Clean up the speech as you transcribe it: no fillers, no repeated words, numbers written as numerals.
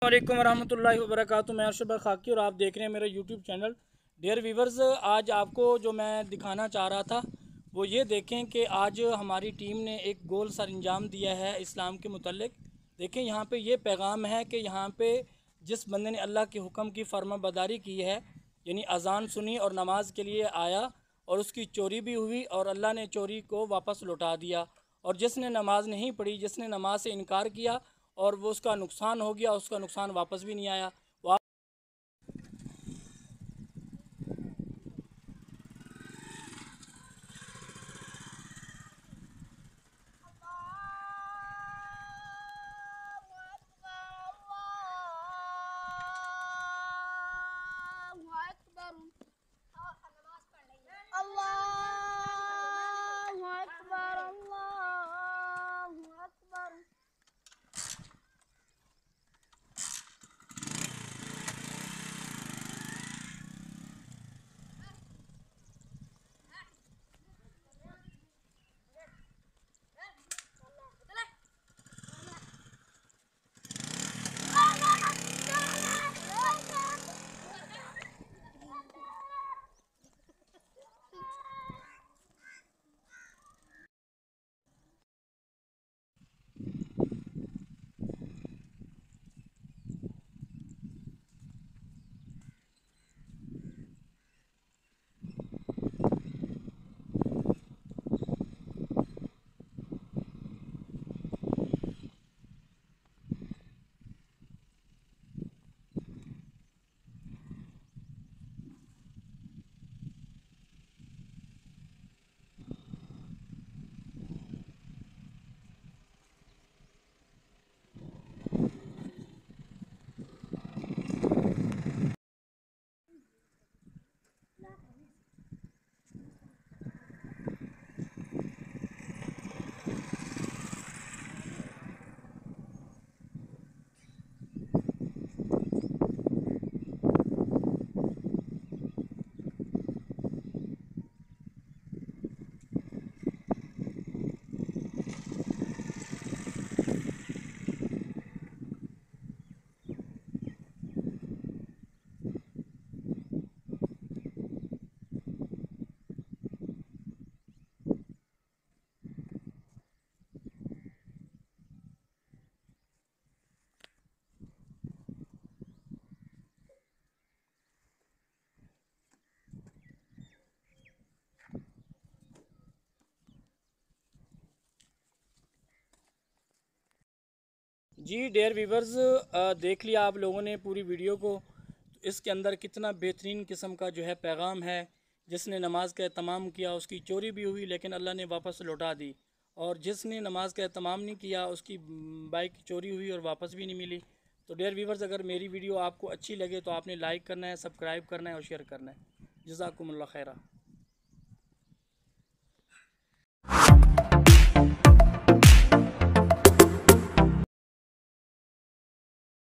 वालेकुम रहमतुल्लाहि व बरकातुहू। मैं अरशद खाकी और आप देख रहे हैं मेरा यूट्यूब चैनल। डियर व्यूवर्स, आज आपको जो मैं दिखाना चाह रहा था वो ये देखें कि आज हमारी टीम ने एक गोल सर अंजाम दिया है इस्लाम के मुतल्लिक। देखें यहाँ पे ये पैगाम है कि यहाँ पे जिस बंदे ने अल्लाह के हुक्म की फर्माबरदारी की है, यानी अजान सुनी और नमाज के लिए आया और उसकी चोरी भी हुई और अल्लाह ने चोरी को वापस लौटा दिया, और जिसने नमाज नहीं पढ़ी, जिसने नमाज से इनकार किया और वो उसका नुकसान हो गया, उसका नुकसान वापस भी नहीं आया। जी डियर व्यूवर्स, देख लिया आप लोगों ने पूरी वीडियो को। इसके अंदर कितना बेहतरीन किस्म का जो है पैगाम है। जिसने नमाज का एहतमाम किया उसकी चोरी भी हुई लेकिन अल्लाह ने वापस लौटा दी, और जिसने नमाज का एहतमाम नहीं किया उसकी बाइक चोरी हुई और वापस भी नहीं मिली। तो डियर व्यूवर्स, अगर मेरी वीडियो आपको अच्छी लगे तो आपने लाइक करना है, सब्सक्राइब करना है और शेयर करना है। जज़ाकुमुल्लाह खैरा।